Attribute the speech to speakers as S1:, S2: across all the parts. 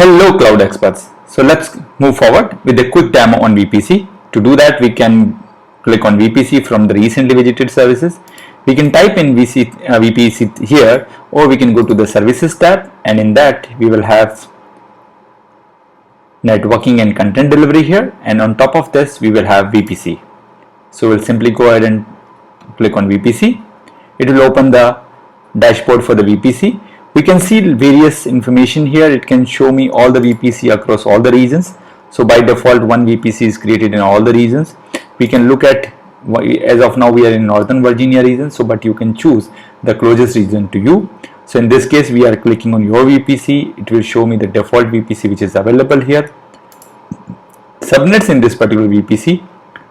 S1: Hello cloud experts. So let's move forward with a quick demo on VPC. To do that, we can click on VPC from the recently visited services. We can type in VPC here, or we can go to the services tab, and in that we will have networking and content delivery here, and on top of this we will have VPC. So we'll simply go ahead and click on VPC. It will open the dashboard for the VPC. We can see various information here. It can show me all the VPC across all the regions. So by default, one VPC is created in all the regions. We can look at, as of now we are in Northern Virginia region, so but you can choose the closest region to you. So in this case we are clicking on your VPC. It will show me the default VPC which is available here. Subnets in this particular VPC.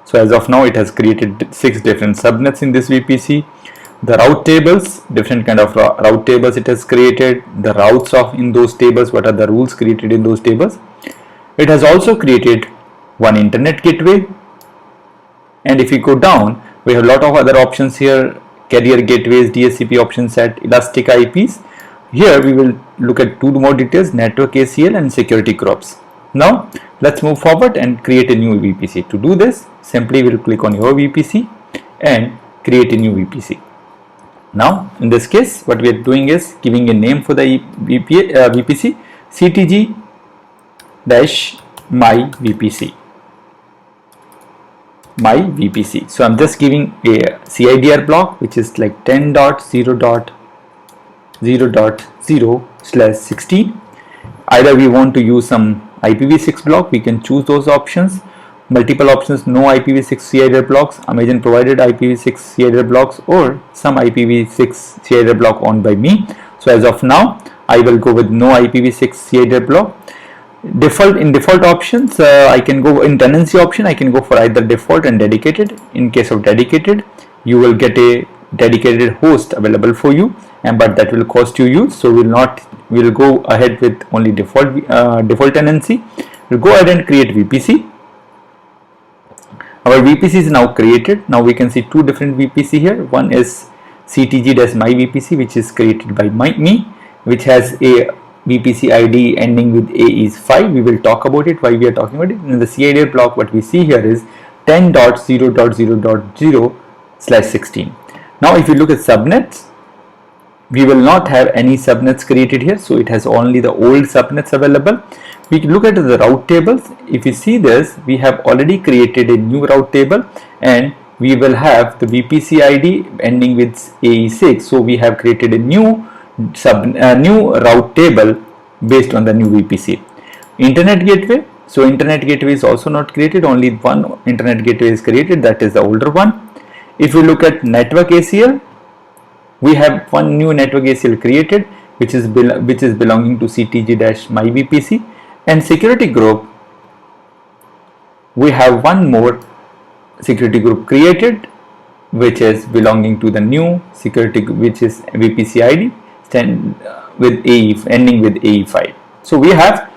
S1: So as of now it has created 6 different subnets in this VPC. The route tables, different kind of route tables it has created, the routes of in those tables, what are the rules created in those tables. It has also created one internet gateway, and if you go down we have a lot of other options here: carrier gateways, DHCP option set, elastic IPs. Here we will look at 2 more details: network ACL and security groups. Now let's move forward and create a new VPC. To do this, simply we'll click on your VPC and create a new VPC. Now in this case what we are doing is giving a name for the VPC, CTG my VPC. So I'm just giving a CIDR block which is like 10.0.0.0/16. Either we want to use some IPv6 block, we can choose those options. Multiple options: no IPv6 CIDR blocks, Amazon provided IPv6 CIDR blocks, or some IPv6 CIDR block owned by me. So as of now I will go with no IPv6 CIDR block. Default options, I can go in tenancy option, I can go for either default and dedicated. In case of dedicated, you will get a dedicated host available for you, but that will cost you. So we'll go ahead with only default tenancy. We'll go ahead and create VPC. Our VPC is now created. Now we can see 2 different VPC here. One is CTG-my VPC, which is created by me, which has a VPC ID ending with A is 5. We will talk about it, why we are talking about it. In the CIDR block, what we see here is 10.0.0.0/16. Now if you look at subnets, we will not have any subnets created here, so it has only the old subnets available. We look at the route tables. If you see this, we have already created a new route table, and we will have the VPC ID ending with AE6. So we have created a new route table based on the new VPC. Internet gateway. So internet gateway is also not created. Only one internet gateway is created. That is the older one. If you look at network ACL, we have one new network ACL created, which is belonging to CTG-my VPC. And security group, we have one more security group created, which is belonging to the new security, which is VPC ID with ending with AE5. So we have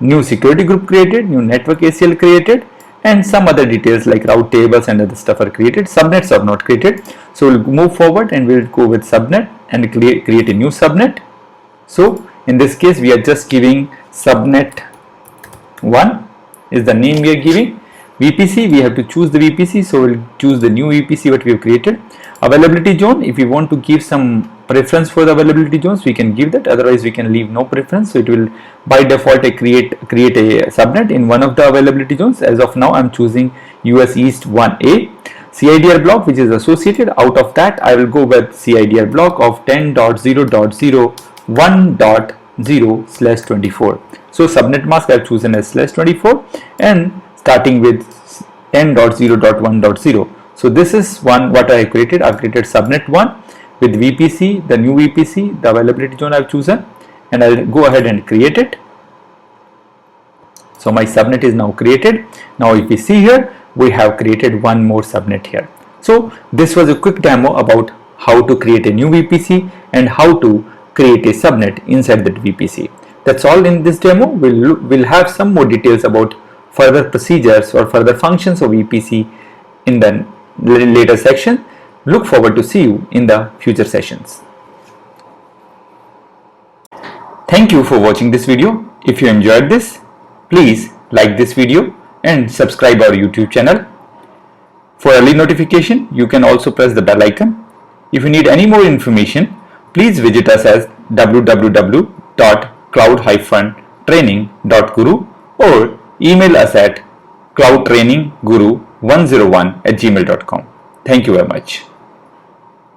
S1: new security group created, new network ACL created, and some other details like route tables and other stuff are created. Subnets are not created. So we'll move forward and we'll go with subnet and create a new subnet. So in this case we are just giving subnet 1 is the name we are giving. VPC, we have to choose the VPC, so we'll choose the new VPC what we have created. Availability zone, if we want to give some preference for the availability zones, we can give that. Otherwise we can leave no preference. So it will by default create a subnet in one of the availability zones. As of now I'm choosing US East 1A. CIDR block, which is associated, out of that I will go with CIDR block of 10.0.0.1.0/24. So subnet mask I have chosen as /24 and starting with 10.0.1.0. So this is one what I created. I've created subnet 1 with VPC, the new VPC, the availability zone I've chosen, and I'll go ahead and create it. So my subnet is now created. Now if you see here, we have created one more subnet here. So this was a quick demo about how to create a new VPC and how to create a subnet inside that VPC. That's all in this demo. We'll have some more details about further procedures or further functions of VPC in the later section. Look forward to see you in the future sessions. Thank you for watching this video. If you enjoyed this, please like this video and subscribe our YouTube channel. For early notification, you can also press the bell icon. If you need any more information, please visit us at www.cloud-training.guru or email us at cloudtrainingguru101@gmail.com. Thank you very much.